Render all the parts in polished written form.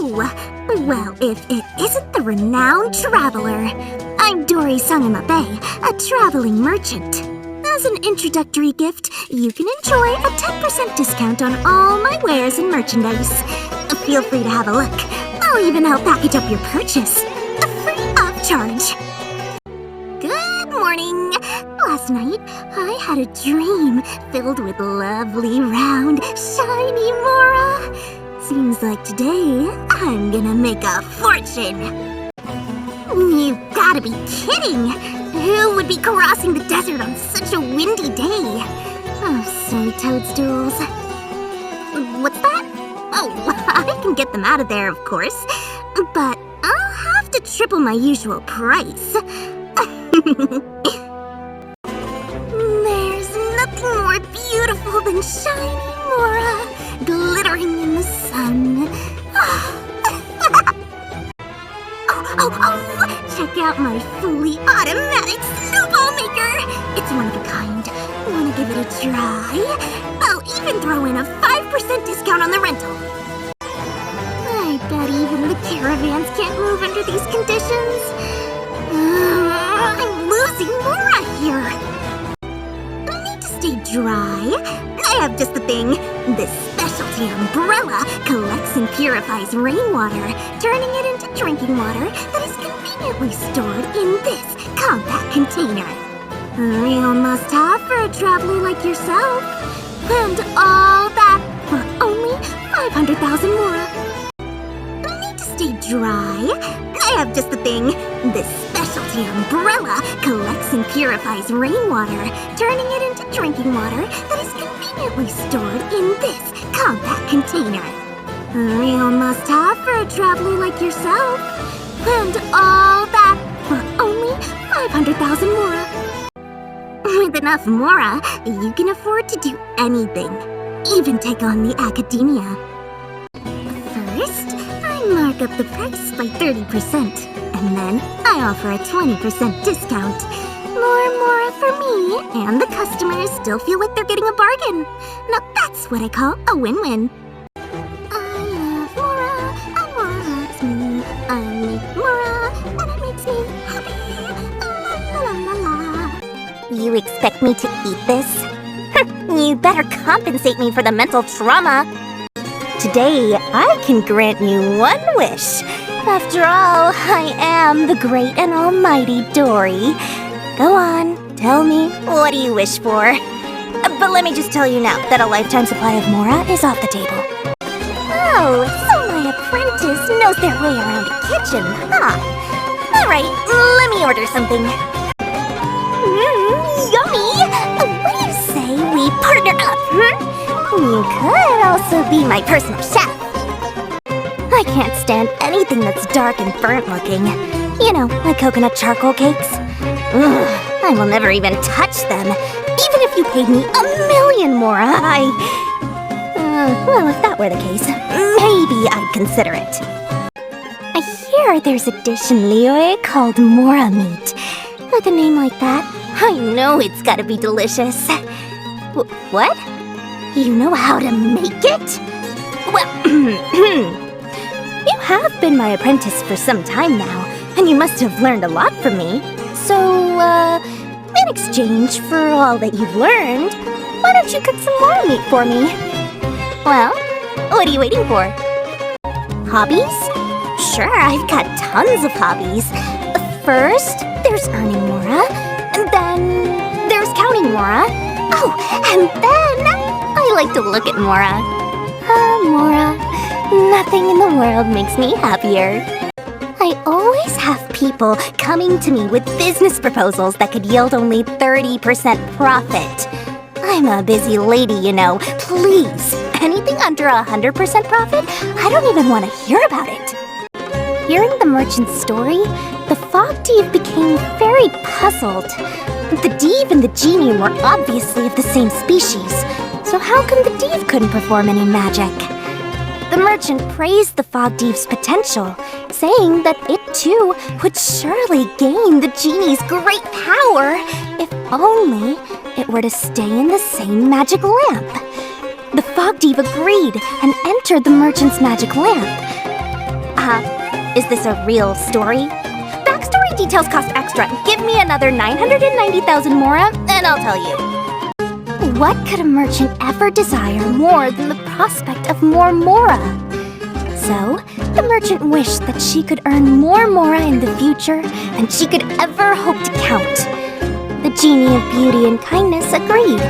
Well, if it isn't the renowned traveler. I'm Dori a traveling merchant. As an introductory gift, you can enjoy a 10% discount on all my wares and merchandise. Feel free to have a look. I'll even help package up your purchase. Free of charge. Good morning. Last night, I had a dream filled with lovely, round, shiny Mora. Seems like today, I'm gonna make a fortune. You gotta be kidding! Who would be crossing the desert on such a windy day? Oh, silly toadstools. What's that? Oh, I can get them out of there, of course. But I'll have to triple my usual price. There's nothing more beautiful than shiny Mora glittering in the sun. Check out my fully automatic snowball maker. It's one of a kind. Wanna give it a try? I'll even throw in a 5% discount on the rental. I bet even the caravans can't move under these conditions. I'm losing Mora here. I need to stay dry. I have just the thing. This specialty umbrella collects and purifies rainwater, turning it into drinking water that is conveniently stored in this compact container. A real must-have for a traveler like yourself. And all that for only 500,000 Mora. I need to stay dry. I have just the thing. This specialty umbrella collects and purifies rainwater, turning it into drinking water that is conveniently stored in this compact container. A real must-have for a traveler like yourself. And all that for only 500,000 Mora. With enough Mora, you can afford to do anything, even take on the academia. First, I mark up the price by 30%, and then I offer a 20% discount. More Mora for me, and the customers still feel like they're getting a bargain. Now that's what I call a win-win. I love Mora, and Mora loves me. I make Mora, and it makes me happy. La la la la la. You expect me to eat this? You better compensate me for the mental trauma. Today, I can grant you one wish. After all, I am the great and almighty Dori. Go on, tell me, what do you wish for? But let me just tell you now that a lifetime supply of Mora is off the table. Oh, so my apprentice knows their way around a kitchen, huh? Alright, let me order something. Yummy! What do you say we partner up, You could also be my personal chef. I can't stand anything that's dark and burnt looking. You know, like coconut charcoal cakes. Ugh, I will never even touch them. Even if you paid me 1,000,000 Mora, well, if that were the case, maybe I'd consider it. I hear there's a dish in Liyue called Mora meat. With a name like that, I know it's gotta be delicious. What? You know how to make it? Well, you have been my apprentice for some time now, and you must have learned a lot from me. So, in exchange for all that you've learned, why don't you cook some more meat for me? Well, what are you waiting for? Hobbies? Sure, I've got tons of hobbies. First, there's earning Mora, and then there's counting Mora. Oh, and then I like to look at Mora. Mora, nothing in the world makes me happier. I always have people coming to me with business proposals that could yield only 30% profit. I'm a busy lady, you know. Please, anything under 100% profit, I don't even want to hear about it. Hearing the merchant's story, the Fog Div became very puzzled. The Div and the Genie were obviously of the same species, so how come the Div couldn't perform any magic? The merchant praised the Fog Div's potential, saying that it too would surely gain the Genie's great power if only it were to stay in the same magic lamp. The Fog Div agreed and entered the merchant's magic lamp. Is this a real story? Backstory details cost extra. Give me another 990,000 mora, and I'll tell you. What could a merchant ever desire more than the prospect of more mora? So, the merchant wished that she could earn more mora in the future than she could ever hope to count. The genie of beauty and kindness agreed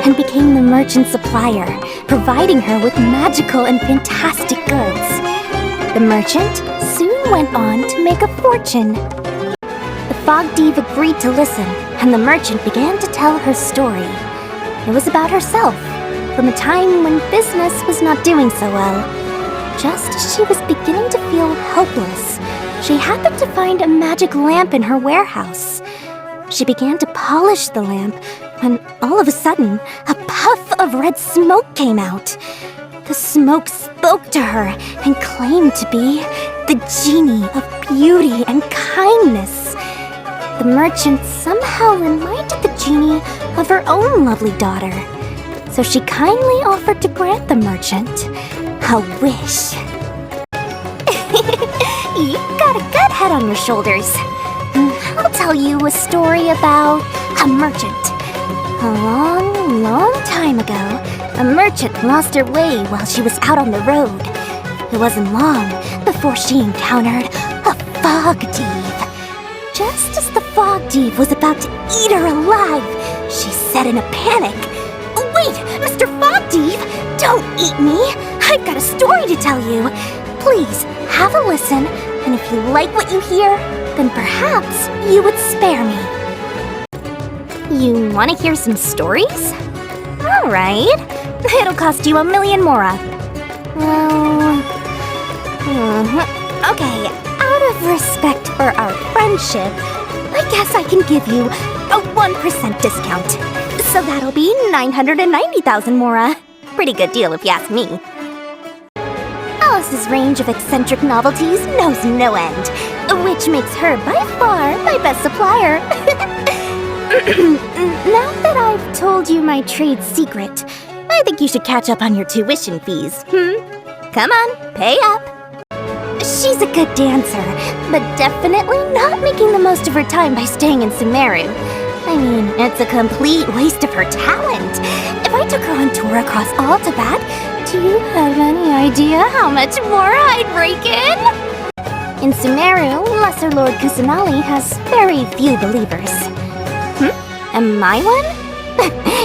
and became the merchant's supplier, providing her with magical and fantastic goods. The merchant soon went on to make a fortune. The fog diva agreed to listen, and the merchant began to tell her story. It was about herself, from a time when business was not doing so well. Just as she was beginning to feel helpless, she happened to find a magic lamp in her warehouse. She began to polish the lamp when all of a sudden, a puff of red smoke came out. The smoke spoke to her and claimed to be the genie of beauty and kindness. The merchant somehow reminded the genie of her own lovely daughter, so she kindly offered to grant the merchant a wish. You've got a good head on your shoulders. I'll tell you a story about a merchant. A long, long time ago, a merchant lost her way while she was out on the road. It wasn't long before she encountered a fog div. Just as the fog div was about to eat her alive, she said in a panic, "Wait, Mr. Fog Div, don't eat me! I've got a story to tell you. Please, have a listen, and if you like what you hear, then perhaps you would spare me." You want to hear some stories? Alright. It'll cost you 1,000,000 mora. Well... Okay, out of respect for our friendship, I guess I can give you a 1% discount. So that'll be 990,000 mora. Pretty good deal if you ask me. Alice's range of eccentric novelties knows no end, which makes her by far my best supplier. Now that I've told you my trade secret, I think you should catch up on your tuition fees, Come on, pay up. She's a good dancer, but definitely not making the most of her time by staying in Sumeru. I mean, it's a complete waste of her talent. If I took her on tour across all Tibet, do you have any idea how much more I'd rake in? In Sumeru, Lesser Lord Kusanali has very few believers. Am I one?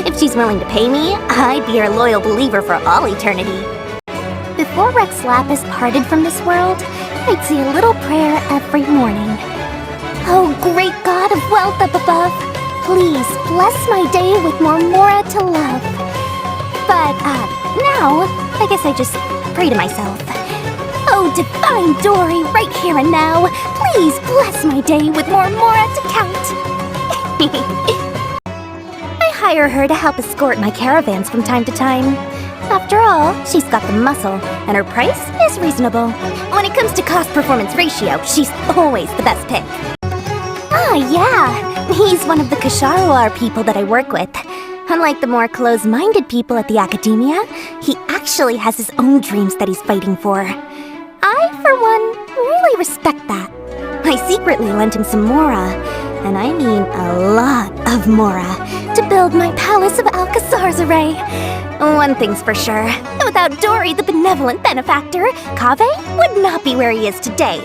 If she's willing to pay me, I'd be her loyal believer for all eternity. Before Rex Lapis parted from this world, I'd say a little prayer every morning. Oh, great God of wealth up above, please bless my day with more mora to love. But, now, I guess I just pray to myself. Oh, divine Dori, right here and now, please bless my day with more mora to count. I hire her to help escort my caravans from time to time. After all, she's got the muscle, and her price is reasonable. When it comes to cost-performance ratio, she's always the best pick. Ah, yeah, he's one of the Kasharwar people that I work with. Unlike the more close-minded people at the academia, he actually has his own dreams that he's fighting for. I, for one, really respect that. I secretly lent him some mora, and I mean a lot of mora, to build my Palace of Alcazar's array. One thing's for sure, without Dori the benevolent benefactor, Kaveh would not be where he is today.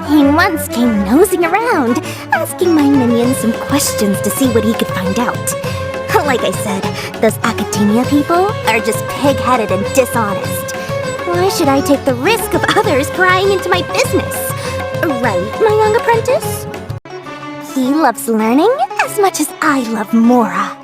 He once came nosing around, asking my minions some questions to see what he could find out. Like I said, those academia people are just pig-headed and dishonest. Why should I take the risk of others prying into my business? Right, my young apprentice? He loves learning as much as I love mora.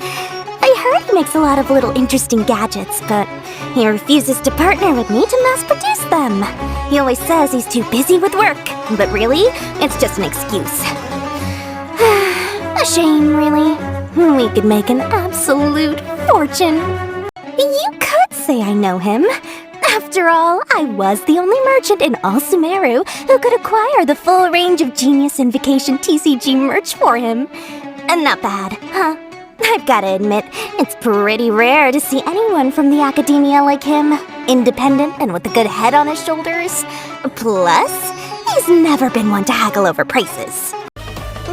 I heard he makes a lot of little interesting gadgets, but he refuses to partner with me to mass-produce them. He always says he's too busy with work, but really, it's just an excuse. A shame, really. We could make an absolute fortune. You could say I know him. After all, I was the only merchant in all Sumeru who could acquire the full range of Genius Invocation TCG merch for him. And not bad, huh? I've gotta admit, it's pretty rare to see anyone from the academia like him. independent and with a good head on his shoulders. Plus, he's never been one to haggle over prices.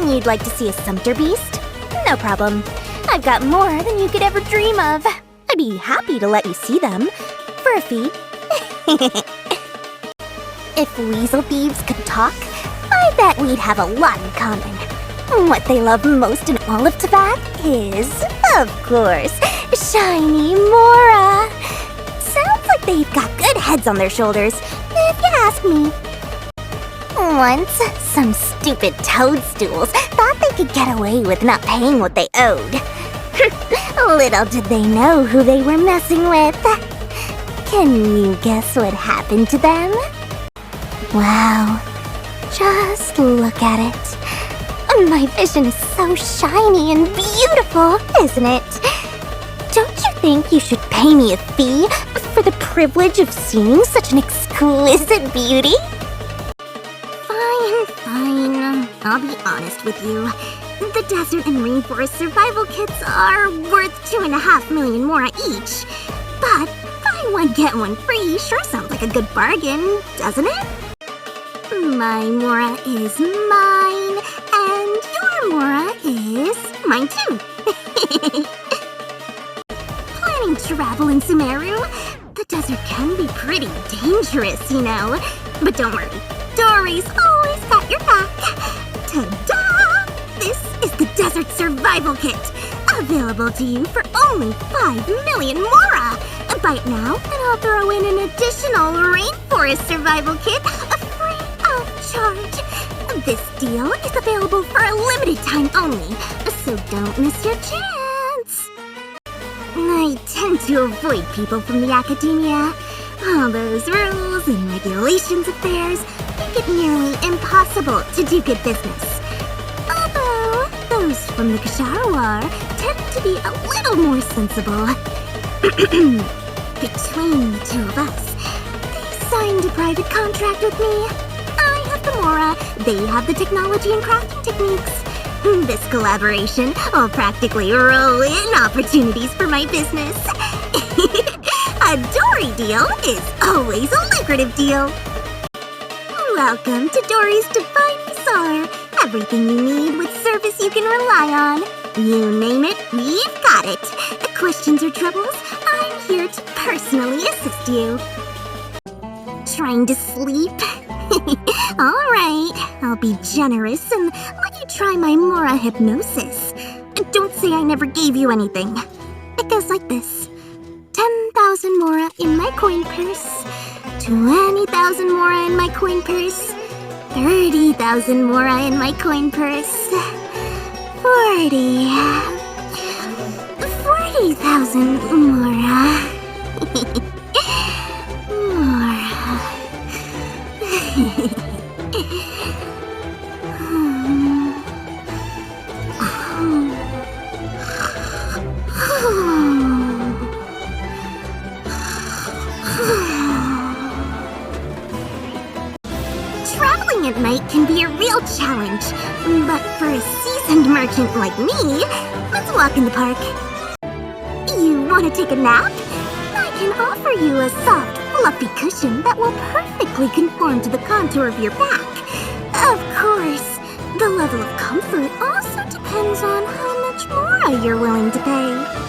You'd like to see a sumpter beast? No problem. I've got more than you could ever dream of. I'd be happy to let you see them. For a fee. If weasel thieves could talk, I bet we'd have a lot in common. What they love most in all of Tibet is, of course, shiny Mora. Sounds like they've got good heads on their shoulders, if you ask me. Once, some stupid toadstools thought they could get away with not paying what they owed. Little did they know who they were messing with. Can you guess what happened to them? Wow, just look at it. My vision is so shiny and beautiful, isn't it? Don't you think you should pay me a fee for the privilege of seeing such an exquisite beauty? Fine. I'll be honest with you. The desert and rainforest survival kits are worth 2.5 million Mora each. But buy one, get one free sure sounds like a good bargain, doesn't it? My Mora is mine, and your Mora is mine too. Planning travel in Sumeru? The desert can be pretty dangerous, you know. But don't worry, Dori's always got your back. Ta-da! This is the Desert Survival Kit, available to you for only 5 million Mora. Buy it now, and I'll throw in an additional Rainforest Survival Kit free of charge. This deal is available for a limited time only, so don't miss your chance. I tend to avoid people from the academia. All those rules and regulations affairs make it nearly impossible to do good business. Although, those from the Ksharawar tend to be a little more sensible. Between the two of us, they signed a private contract with me. I have the Mora, they have the technology and crafting techniques. This collaboration will practically roll in opportunities for my business. A Dori deal is always a lucrative deal. Welcome to Dori's Divine Bazaar. Everything you need with service you can rely on. You name it, we've got it. Questions or troubles? I'm here to personally assist you. Trying to sleep? Alright, I'll be generous and let you try my Mora hypnosis. Don't say I never gave you anything. It goes like this. 10,000 Mora in my coin purse. 20,000 Mora in my coin purse. 30,000 Mora in my coin purse. 40,000 Mora. Traveling at night can be a real challenge, but for a seasoned merchant like me, let's walk in the park. You want to take a nap? I can offer you a soft, fluffy cushion that will perfectly conform to the contour of your back. Of course, the level of comfort also depends on how much more you're willing to pay.